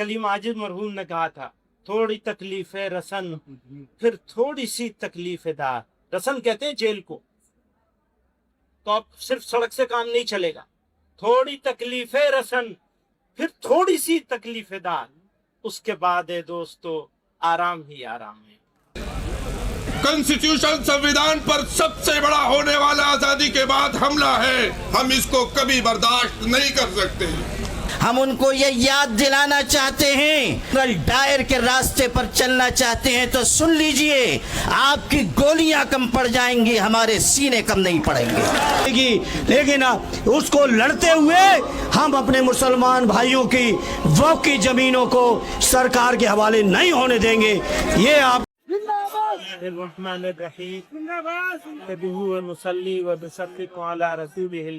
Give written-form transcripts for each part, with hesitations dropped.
कलीम आजिज मरहूम ने कहा था, थोड़ी तकलीफ रसन फिर थोड़ी सी तकलीफ दार। रसन कहते हैं जेल को। तो अब सिर्फ सड़क से काम नहीं चलेगा, थोड़ी तकलीफ रसन फिर थोड़ी सी तकलीफ दार, उसके बाद है दोस्तों आराम ही आराम है। कॉन्स्टिट्यूशन संविधान पर सबसे बड़ा होने वाला आजादी के बाद हमला है। हम इसको कभी बर्दाश्त नहीं कर सकते। हम उनको ये याद दिलाना चाहते हैं, अगर दायर के रास्ते पर चलना चाहते हैं तो सुन लीजिए, आपकी गोलियां कम पड़ जाएंगी, हमारे सीने कम नहीं पड़ेंगे। लेकिन उसको लड़ते हुए हम अपने मुसलमान भाइयों की वक्फ की जमीनों को सरकार के हवाले नहीं होने देंगे। ये आप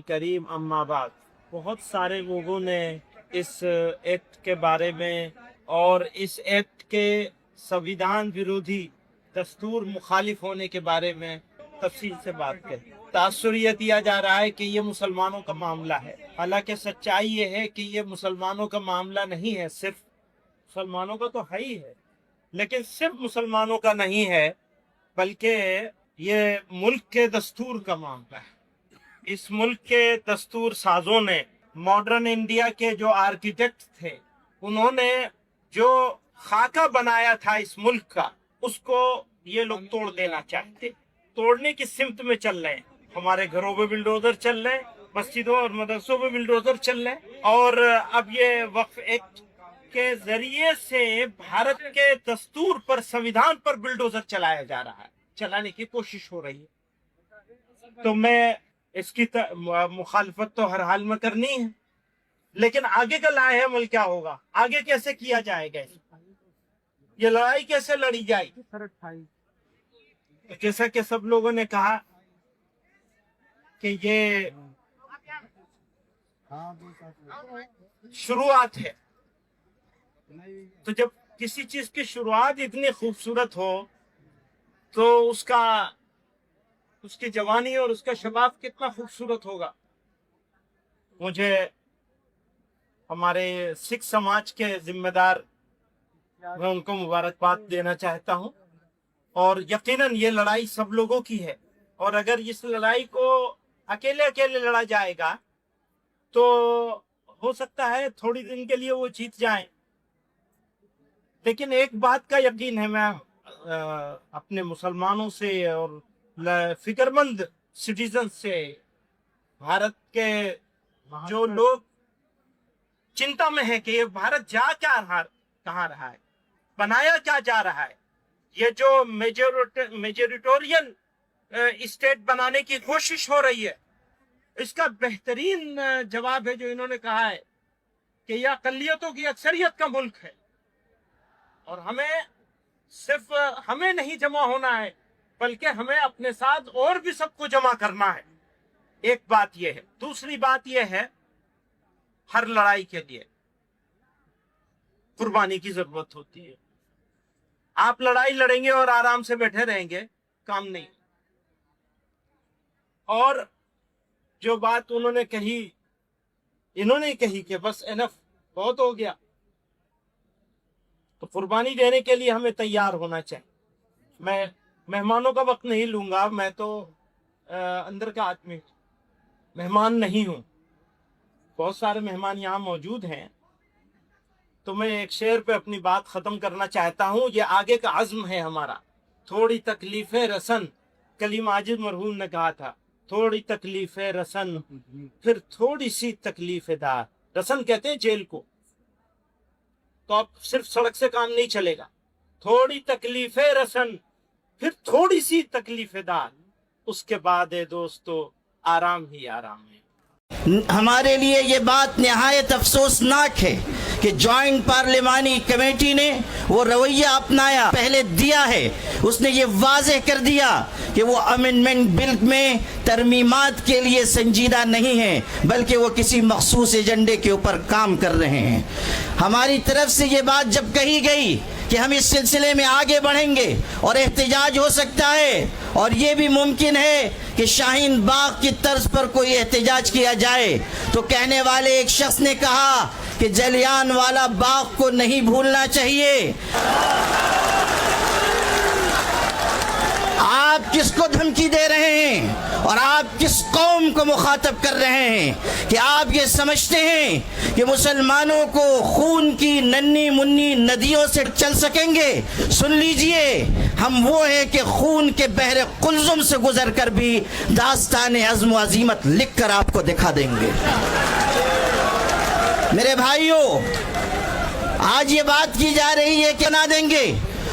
करीम अम्मा बाद। बहुत सारे लोगों ने इस एक्ट के बारे में और इस एक्ट के संविधान विरोधी दस्तूर मुखालिफ होने के बारे में तफसील से बात करी। तासुर यह दिया जा रहा है कि ये मुसलमानों का मामला है, हालांकि सच्चाई ये है कि ये मुसलमानों का मामला नहीं है। सिर्फ मुसलमानों का तो है ही है, लेकिन सिर्फ मुसलमानों का नहीं है, बल्कि ये मुल्क के दस्तूर का मामला है। इस मुल्क के दस्तूर साजों ने, मॉडर्न इंडिया के जो आर्किटेक्ट थे, उन्होंने जो खाका बनाया था इस मुल्क का, उसको ये लोग तोड़ देना चाहते, तोड़ने की सिमत में चल रहे हैं। हमारे घरों पे बिल्डोजर चल रहे हैं, मस्जिदों और मदरसों पे बिल्डोजर चल रहे हैं, और अब ये वक्फ एक्ट के जरिए से भारत के दस्तूर पर, संविधान पर बिल्डोजर चलाया जा रहा है, चलाने की कोशिश हो रही है। तो मैं इसकी मुखालफत तो हर हाल में करनी है, लेकिन आगे का लाहेमल क्या होगा, आगे कैसे किया जाएगा, ये लड़ाई कैसे लड़ी जाएगी। जैसा कि सब लोगों ने कहा कि ये शुरुआत है, तो जब किसी चीज की शुरुआत इतनी खूबसूरत हो तो उसकी जवानी और उसका शबाब कितना खूबसूरत होगा। मुझे हमारे सिख समाज के जिम्मेदार, मैं उनको मुबारकबाद देना चाहता हूं, और यकीनन ये लड़ाई सब लोगों की है, और अगर इस लड़ाई को अकेले अकेले लड़ा जाएगा तो हो सकता है थोड़ी दिन के लिए वो जीत जाएं। लेकिन एक बात का यकीन है, मैं अपने मुसलमानों से और फिक्रमंद सिटीजन से, भारत के जो लोग चिंता में है कि ये भारत जा क्या कहाँ रहा है, बनाया क्या जा रहा है, ये जो मेजोरिटोरियन स्टेट बनाने की कोशिश हो रही है, इसका बेहतरीन जवाब है जो इन्होंने कहा है कि यह अक़लियतों की अक्सरियत का मुल्क है, और हमें नहीं जमा होना है, बल्कि हमें अपने साथ और भी सबको जमा करना है। एक बात यह है। दूसरी बात यह है, हर लड़ाई के लिए कुर्बानी की जरूरत होती है। आप लड़ाई लड़ेंगे और आराम से बैठे रहेंगे, काम नहीं। और जो बात इन्होंने कही कि बस एनफ, बहुत हो गया, तो कुर्बानी देने के लिए हमें तैयार होना चाहिए। मैं मेहमानों का वक्त नहीं लूंगा, मैं तो अंदर का आदमी, मेहमान नहीं हूं। बहुत सारे मेहमान यहाँ मौजूद हैं, तो मैं एक शेर पे अपनी बात खत्म करना चाहता हूँ। ये आगे का अज़्म है हमारा। थोड़ी तकलीफ रसन, कलीम आजिज मरहूम ने कहा था, थोड़ी तकलीफ रसन फिर थोड़ी सी तकलीफ दार। रसन कहते हैं जेल को। तो अब सिर्फ सड़क से काम नहीं चलेगा, थोड़ी तकलीफ रसन फिर थोड़ी सी तकलीफ दार, उसके बाद है दोस्तों आराम ही आराम है। हमारे लिए ये बात निहायत अफसोसनाक है कि जॉइंट पार्लिमानी कमेटी ने वो रवैया अपनाया, पहले दिया है, उसने ये वाज़ेह कर दिया कि वो अमेंडमेंट बिल में तरमीमात के लिए संजीदा नहीं है, बल्कि वो किसी मखसूस एजेंडे के ऊपर काम कर रहे हैं। हमारी तरफ से ये बात जब कही गई कि हम इस सिलसिले में आगे बढ़ेंगे और एहतजाज हो सकता है, और ये भी मुमकिन है कि शाहीन बाग की तर्ज पर कोई एहतजाज किया जाए, तो कहने वाले एक शख्स ने कहा कि जलियांवाला बाग को नहीं भूलना चाहिए। आप किसको धमकी दे रहे हैं और आप किस कौम को मुखातब कर रहे हैं कि आप ये समझते हैं कि मुसलमानों को खून की नन्ही मुन्नी नदियों से चल सकेंगे? सुन लीजिए, हम वो हैं कि खून के बहरे कुल्जुम से गुजर कर भी दास्तान अज़्म व अज़ीमत लिख कर आपको दिखा देंगे। मेरे भाइयों, आज ये बात की जा रही है कि ना देंगे।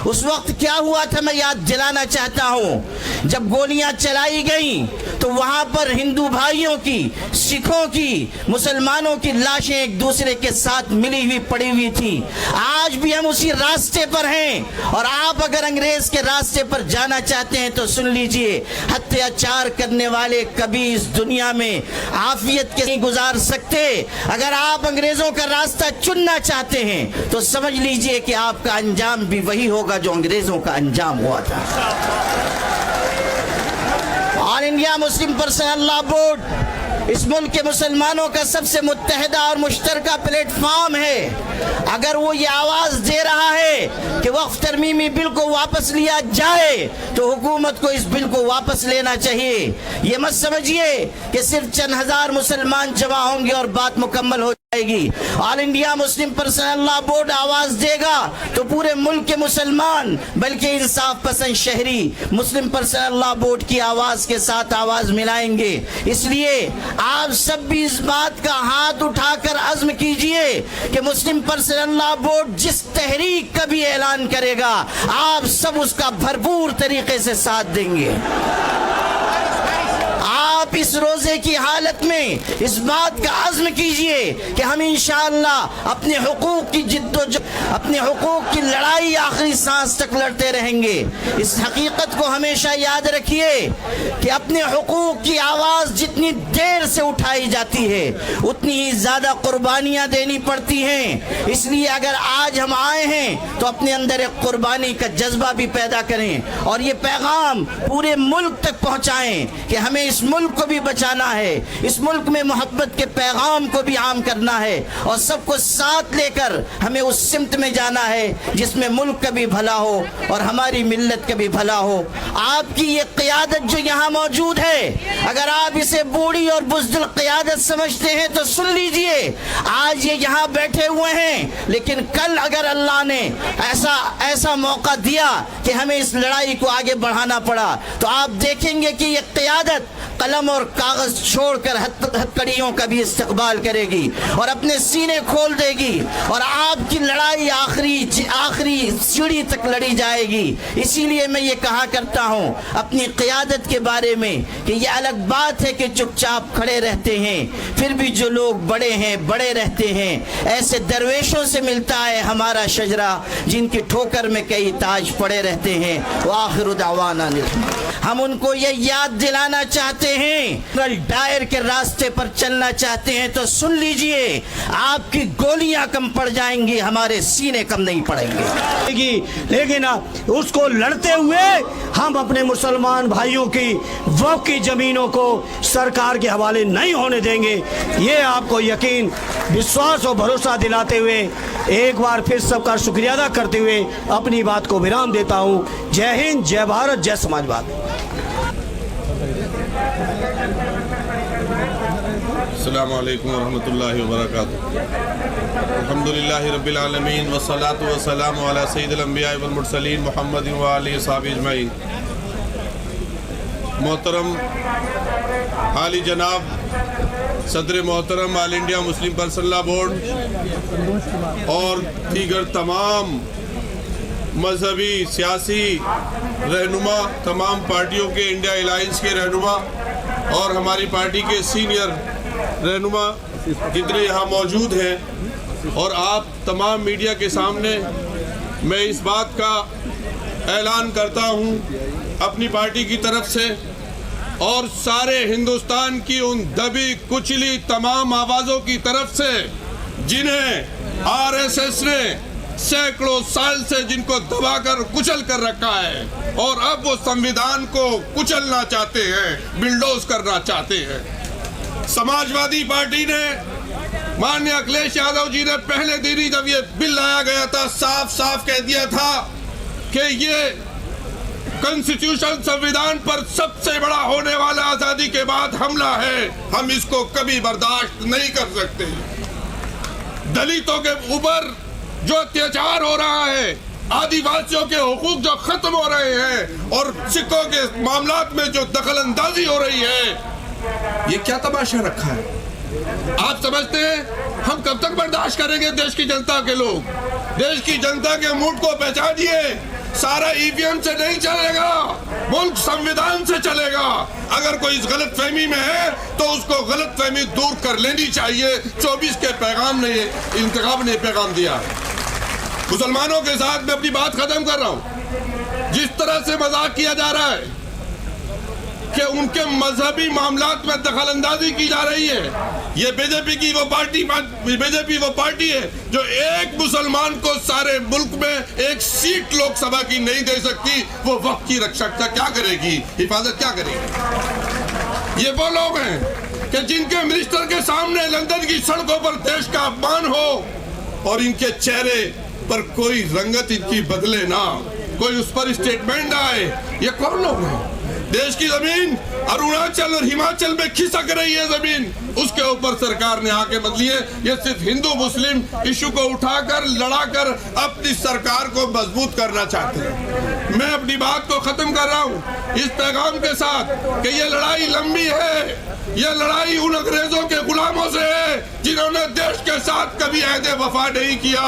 उस वक्त क्या हुआ था मैं याद दिलाना चाहता हूं। जब गोलियां चलाई गईं तो वहां पर हिंदू भाइयों की, सिखों की, मुसलमानों की लाशें एक दूसरे के साथ मिली हुई पड़ी हुई थी। आज भी हम उसी रास्ते पर हैं और आप अगर अंग्रेज के रास्ते पर जाना चाहते हैं तो सुन लीजिए, अत्याचार करने वाले कभी इस दुनिया में आफियत के नहीं गुजार सकते। अगर आप अंग्रेजों का रास्ता चुनना चाहते हैं तो समझ लीजिए कि आपका अंजाम भी वही होगा जो अंग्रेजों का अंजाम हुआ था। All India Muslim personal law board इस मुल्क के मुसलमानों का सबसे मुत्तहिदा और मुश्तरका प्लेटफॉर्म है। अगर वो ये आवाज दे रहा है कि वक्फ तरमीमी बिल को वापस लिया जाए तो हुकूमत को इस बिल को वापस लेना चाहिए। ये मत समझिए कि सिर्फ चंद हजार मुसलमान जमा होंगे और बात मुकम्मल हो जाएगी। All India Muslim personal law board आवाज देगा तो पूरे मुल्क के मुसलमान, बल्कि इंसाफ पसंद शहरी मुस्लिम पर्सनल लॉ बोर्ड की आवाज के साथ आवाज मिलाएंगे। इसलिए आप सब भी इस बात का हाथ उठाकर अज़्म कीजिए कि मुस्लिम पर्सनल लॉ बोर्ड जिस तहरीक का भी ऐलान करेगा आप सब उसका भरपूर तरीके से साथ देंगे। आप इस रोजे की हालत में इस बात का अज़्म कीजिए कि हम इंशाअल्लाह अपने हुकूक की अपने हुकूक की लड़ाई आखिरी सांस तक लड़ते रहेंगे। इस हकीकत को हमेशा याद रखिए कि अपने हुकूक की आवाज़ जितनी देर से उठाई जाती है उतनी ही ज़्यादा कुर्बानियाँ देनी पड़ती हैं। इसलिए अगर आज हम आए हैं तो अपने अंदर एक कुर्बानी का जज्बा भी पैदा करें और ये पैगाम पूरे मुल्क तक पहुँचाएँ कि हमें इस मुल्क को भी बचाना है, इस मुल्क में मोहब्बत के पैगाम को भी आम करना है और सबको साथ लेकर हमें उस सिमत में जाना है जिसमें मुल्क का भी भला हो और हमारी मिल्लत का भी भला हो। आपकी ये क़यादत जो यहाँ मौजूद है, अगर आप इसे बूढ़ी और बुज़दिल क़यादत समझते हैं तो सुन लीजिए, आज ये यहाँ बैठे हुए हैं, लेकिन कल अगर अल्लाह ने ऐसा मौका दिया कि हमें इस लड़ाई को आगे बढ़ाना पड़ा तो आप देखेंगे कि ये क़यादत कलम और कागज छोड़कर हथकड़ियों का भी इस्तेमाल करेगी और अपने सीने खोल देगी और आपकी लड़ाई आखिरी सीढ़ी तक लड़ी जाएगी। इसीलिए मैं ये कहा करता हूँ अपनी क़यादत के बारे में कि ये अलग बात है कि चुपचाप खड़े रहते हैं, फिर भी जो लोग बड़े हैं बड़े रहते हैं। ऐसे दरवेशों से मिलता है हमारा शजरा जिनकी ठोकर में कई ताज पड़े रहते हैं। व आखिरु दावाना हम उनको ये याद दिलाना चाहते हैं, डायर के रास्ते पर चलना चाहते हैं तो सुन लीजिए, आपकी गोलियां कम पड़ जाएंगी, हमारे सीने कम नहीं पड़ेंगे। लेकिन उसको लड़ते हुए हम अपने मुसलमान भाइयों की वक्फ की जमीनों को सरकार के हवाले नहीं होने देंगे। ये आपको यकीन, विश्वास और भरोसा दिलाते हुए एक बार फिर सबका शुक्रिया अदा करते हुए अपनी बात को विराम देता हूँ। जय हिंद, जय भारत, जय समाजवाद। अस्सलामु अलैकुम वरहमतुल्लाहि वबरकातुहू। अल्हम्दुलिल्लाहि रब्बिल आलमीन वस्सलातु वस्सलामु अला सय्यिदिल अंबिया वल मुरसलीन मुहम्मदिन व आलिहि वसहबिहि अजमईन। मोहतरम आली जनाब सदर मोहतरम all India Muslim personal law board और दीगर तमाम मजहबी सियासी रहनुमा, तमाम पार्टियों के इंडिया अलायंस के रहनुमा और हमारी पार्टी के सीनियर रहनुमा जितने यहाँ मौजूद हैं और आप तमाम मीडिया के सामने मैं इस बात का ऐलान करता हूँ अपनी पार्टी की तरफ से और सारे हिंदुस्तान की उन दबी कुचली तमाम आवाज़ों की तरफ से जिन्हें आरएसएस ने सैकड़ों साल से जिनको दबाकर कुचल कर रखा है और अब वो संविधान को कुचलना चाहते हैं, बिल्डोज करना चाहते हैं। समाजवादी पार्टी ने माननीय अखिलेश यादव जी ने पहले दिन ही जब ये बिल लाया गया था साफ साफ कह दिया था कि ये कॉन्स्टिट्यूशन संविधान पर सबसे बड़ा होने वाला आजादी के बाद हमला है, हम इसको कभी बर्दाश्त नहीं कर सकते। दलितों के ऊपर जो अत्याचार हो रहा है, आदिवासियों के हुकूक जो खत्म हो रहे हैं और सिखों के मामलात में जो दखल अंदाजी हो रही है, ये क्या तमाशा रखा है? आप समझते हैं हम कब तक बर्दाश्त करेंगे? देश की जनता के लोग, देश की जनता के मूड को पहचानिए। सारा ईवीएम से नहीं चलेगा, मुल्क संविधान से चलेगा। अगर कोई इस गलत फहमी में है तो उसको गलत फहमी दूर कर लेनी चाहिए। 24 के पैगाम ने, इंतखाब ने पैगाम दिया। मुसलमानों के साथ मैं अपनी बात खत्म कर रहा हूं। जिस तरह से मजाक किया जा रहा है कि उनके मजहबी मामलात में दखल अंदाजी की जा रही है, ये बीजेपी वो पार्टी है जो एक मुसलमान को सारे मुल्क में एक सीट लोकसभा की नहीं दे सकती। वो वक्त की रक्षा क्या करेगी, हिफाजत क्या करेगी? ये वो लोग हैं कि जिनके मिनिस्टर के सामने लंदन की सड़कों पर देश का अपमान हो और इनके चेहरे पर कोई रंगत इनकी बदले ना, कोई उस पर स्टेटमेंट आए। ये कौन लोग हैं? देश की जमीन अरुणाचल और हिमाचल में खिसक रही है जमीन, उसके ऊपर सरकार ने आके बदली है। ये सिर्फ हिंदू मुस्लिम इशू को उठाकर लड़ाकर अपनी सरकार को मजबूत करना चाहते हैं। मैं अपनी बात को खत्म कर रहा हूँ इस पैगाम के साथ कि ये लड़ाई लंबी है। ये लड़ाई उन अंग्रेजों के गुलामों से है जिन्होंने देश के साथ कभी अहदे वफा नहीं किया,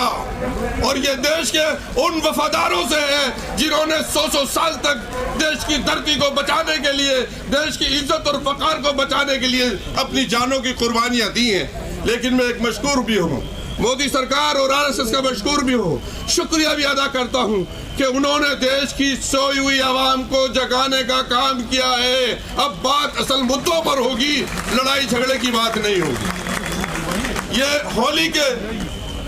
और ये देश के उन वफादारों से है जिन्होंने 100 साल तक देश की धरती को बचाने के लिए, देश की इज्जत और वकार को बचाने के लिए अपनी जानों की कुर्बानियां दी हैं। लेकिन मैं एक मशकूर भी हूँ, मोदी सरकार और आरएसएस का मशकूर भी हूँ, शुक्रिया भी अदा करता हूँ कि उन्होंने देश की सोई हुई आवाम को जगाने का काम किया है। अब बात असल मुद्दों पर होगी, लड़ाई झगड़े की बात नहीं होगी। ये होली के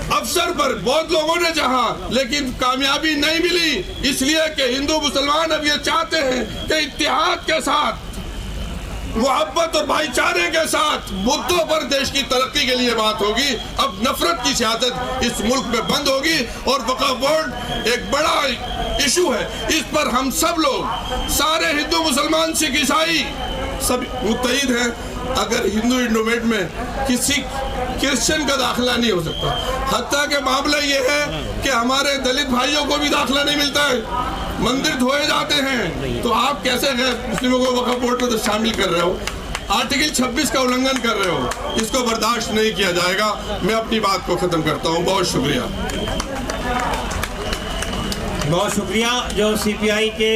अवसर पर बहुत लोगों ने चाहा लेकिन कामयाबी नहीं मिली, इसलिए कि हिंदू मुसलमान अब ये चाहते हैं कि इत्तेहाद के साथ, मोहब्बत और भाईचारे के साथ मुद्दों पर देश की तरक्की के लिए बात होगी। अब नफरत की सियासत इस मुल्क में बंद होगी और वक्फ बोर्ड एक बड़ा इशू है, इस पर हम सब लोग, सारे हिंदू मुसलमान सिख ईसाई सब मुत्तहिद हैं। अगर हिंदू इंडोमेंट में किसी क्रिश्चियन का दाखिला नहीं हो सकता, हत्ता के मामला ये है कि हमारे दलित भाइयों को भी दाखिला नहीं मिलता है, मंदिर धोए जाते हैं, तो आप कैसे मुस्लिमों को वक्फ बोर्ड में शामिल कर रहे हो? आर्टिकल 26 का उल्लंघन कर रहे हो, इसको बर्दाश्त नहीं किया जाएगा। मैं अपनी बात को खत्म करता हूँ। बहुत शुक्रिया। बहुत शुक्रिया। जो सीपीआई के